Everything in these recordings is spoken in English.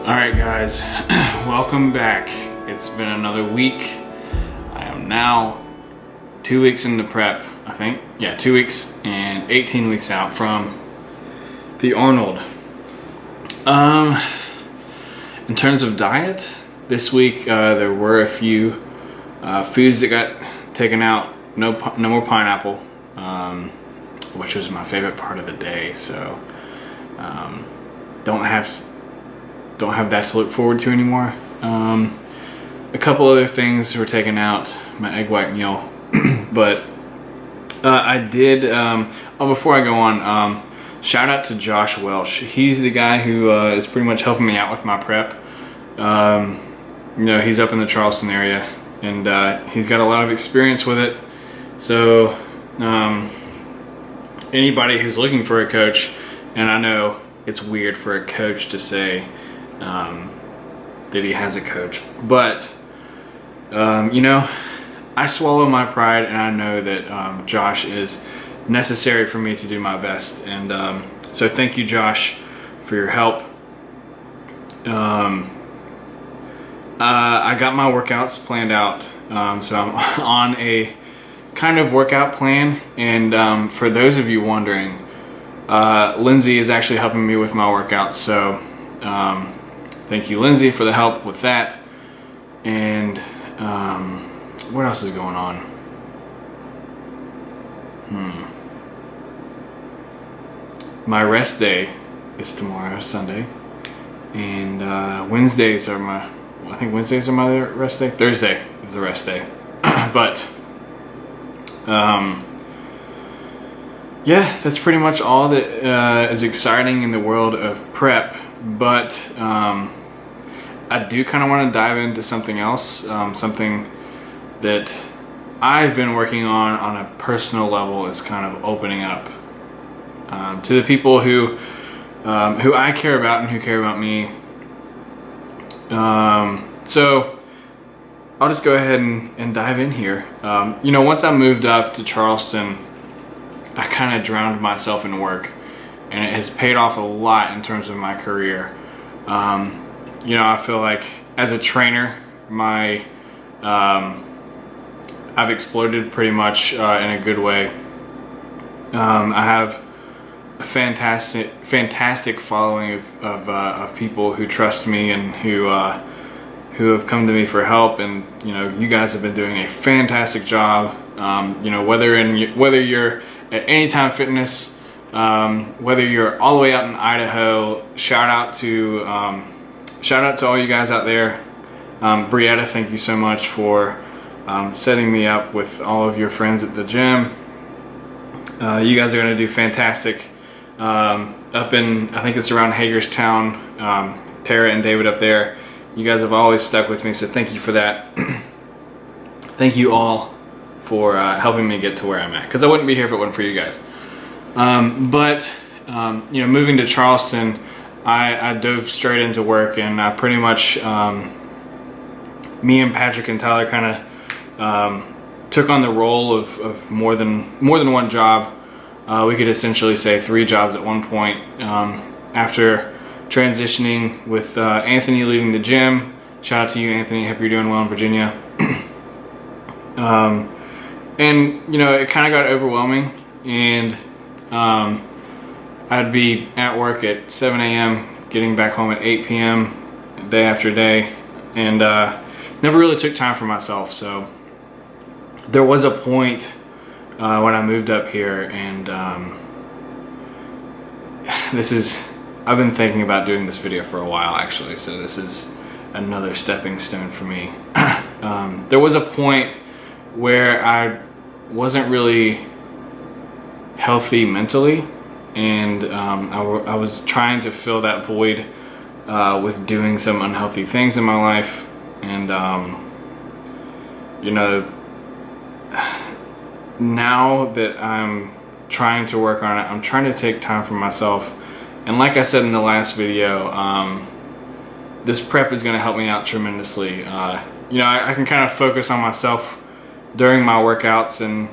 Alright guys, welcome back. It's been another week. I am now 2 weeks into prep, I think. Yeah, 2 weeks and 18 weeks out from the Arnold. In terms of diet, this week there were a few foods that got taken out. No more pineapple, which was my favorite part of the day. So don't have that to look forward to anymore. A couple other things were taken out, my egg white meal, but I did. Before I go on, shout out to Josh Welsh. He's the guy who is pretty much helping me out with my prep. You know, he's up in the Charleston area, and he's got a lot of experience with it. So anybody who's looking for a coach, and I know it's weird for a coach to say that he has a coach, but you know, I swallow my pride, and I know that Josh is necessary for me to do my best, and so thank you, Josh, for your help. I got my workouts planned out, so I'm on a kind of workout plan, and for those of you wondering, Lindsay is actually helping me with my workouts, so thank you, Lindsay, for the help with that. And what else is going on? My rest day is tomorrow, Sunday, and Wednesdays are my, I think Wednesdays are my rest day. Thursday is the rest day. But yeah, that's pretty much all that is exciting in the world of prep. But I do kind of want to dive into something else, something that I've been working on a personal level, is kind of opening up to the people who I care about and who care about me. So I'll just go ahead and dive in here. You know, once I moved up to Charleston, I kind of drowned myself in work, and it has paid off a lot in terms of my career. You know, I feel like as a trainer, I've exploded pretty much in a good way. I have a fantastic following of people who trust me and who have come to me for help. And you know, you guys have been doing a fantastic job. You know, whether you're at Anytime Fitness, whether you're all the way out in Idaho, shout out to all you guys out there. Brietta, thank you so much for setting me up with all of your friends at the gym. You guys are going to do fantastic up in, I think it's around Hagerstown. Tara and David up there, you guys have always stuck with me, so thank you for that. Thank you all for helping me get to where I'm at, because I wouldn't be here if it wasn't for you guys. But you know, moving to Charleston, I dove straight into work, and I pretty much, me and Patrick and Tyler kind of took on the role of more than one job. We could essentially say 3 jobs at one point, after transitioning with Anthony leaving the gym. Shout out to you, Anthony. Hope you're doing well in Virginia. And you know, it kind of got overwhelming, and I'd be at work at 7 a.m. getting back home at 8 p.m. day after day, and never really took time for myself. So there was a point when I moved up here, and I've been thinking about doing this video for a while, actually, so this is another stepping stone for me. There was a point where I wasn't really healthy mentally, and I was trying to fill that void with doing some unhealthy things in my life. And you know, now that I'm trying to work on it, I'm trying to take time for myself. And like I said in the last video, this prep is going to help me out tremendously. You know, I can kind of focus on myself during my workouts, and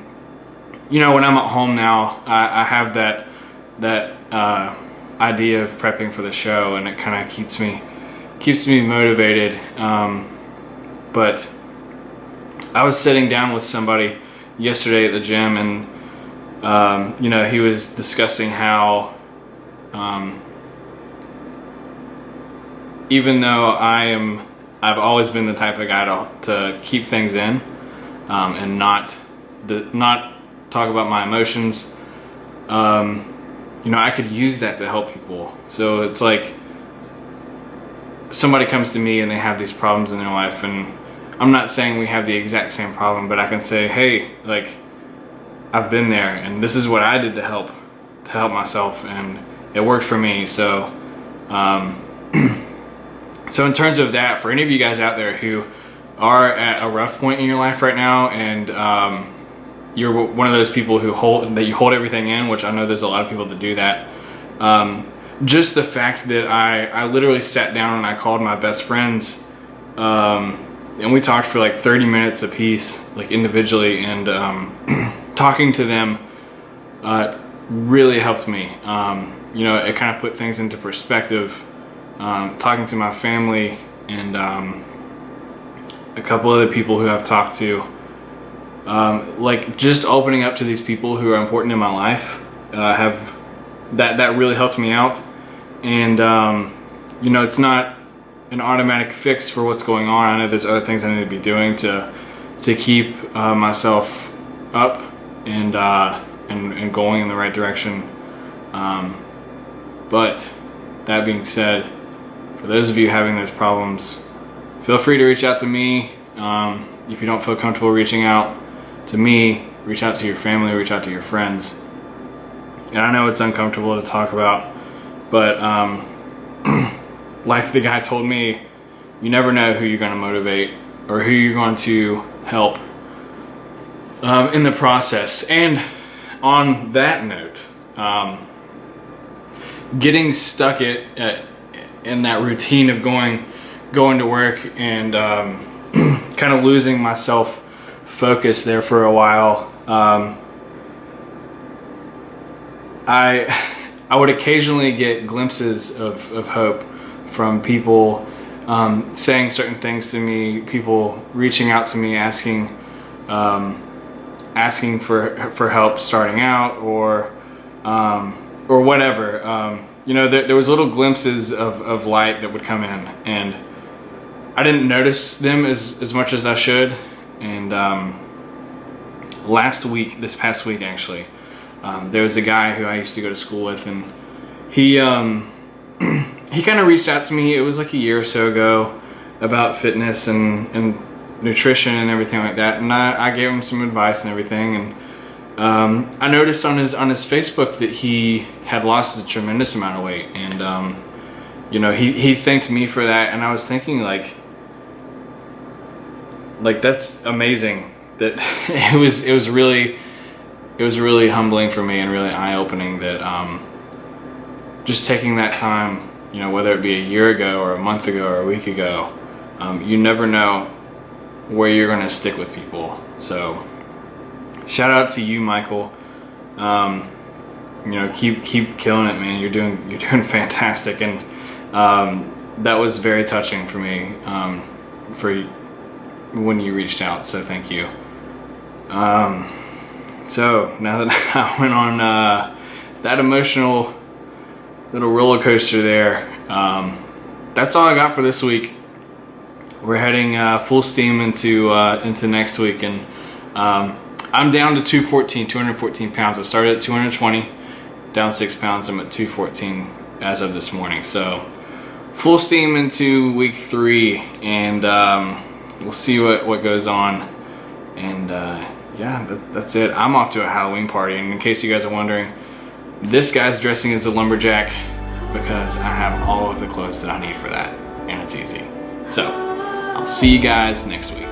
you know, when I'm at home now, I have that idea of prepping for the show, and it kind of keeps me keeps me motivated. But I was sitting down with somebody yesterday at the gym, and you know, he was discussing how even though I've always been the type of guy to keep things in and not talk about my emotions, you know, I could use that to help people. So it's like somebody comes to me and they have these problems in their life, and I'm not saying we have the exact same problem, but I can say, hey, like, I've been there and this is what I did to help myself, and it worked for me. So so in terms of that, for any of you guys out there who are at a rough point in your life right now, and you're one of those people who hold everything in, which I know there's a lot of people that do that. Just the fact that I literally sat down and I called my best friends, and we talked for like 30 minutes apiece, like individually, and talking to them really helped me. You know, it kind of put things into perspective. Talking to my family and a couple other people who I've talked to, like just opening up to these people who are important in my life, that really helped me out. And you know, it's not an automatic fix for what's going on. I know there's other things I need to be doing to keep myself up and going in the right direction. But that being said, for those of you having those problems, feel free to reach out to me. If you don't feel comfortable reaching out to me, reach out to your family, reach out to your friends. And I know it's uncomfortable to talk about, but like the guy told me, you never know who you're going to motivate or who you're going to help in the process. And on that note, getting stuck in that routine of going to work and kind of losing my self focus there for a while, I would occasionally get glimpses of hope from people saying certain things to me, people reaching out to me asking for help starting out or whatever. You know, there was little glimpses of light that would come in, and I didn't notice them as much as I should. And this past week actually, there was a guy who I used to go to school with, and he kind of reached out to me. It was like a year or so ago, about fitness and nutrition and everything like that. And I gave him some advice and everything. And I noticed on his Facebook that he had lost a tremendous amount of weight, and you know, he thanked me for that. And I was thinking, like that's amazing. That it was really humbling for me and really eye-opening that just taking that time, you know, whether it be a year ago or a month ago or a week ago, you never know where you're going to stick with people. So shout out to you, Michael. You know, keep killing it, man. You're doing fantastic, and that was very touching for me for when you reached out. So thank you. So now that I went on that emotional little roller coaster there, that's all I got for this week. We're heading full steam into next week, and I'm down to 214 pounds. I started at 220, down 6 pounds. I'm at 214 as of this morning. So full steam into week 3, and we'll see what goes on. And yeah, that's it. I'm off to a Halloween party, and in case you guys are wondering, this guy's dressing as a lumberjack because I have all of the clothes that I need for that, and it's easy. So I'll see you guys next week.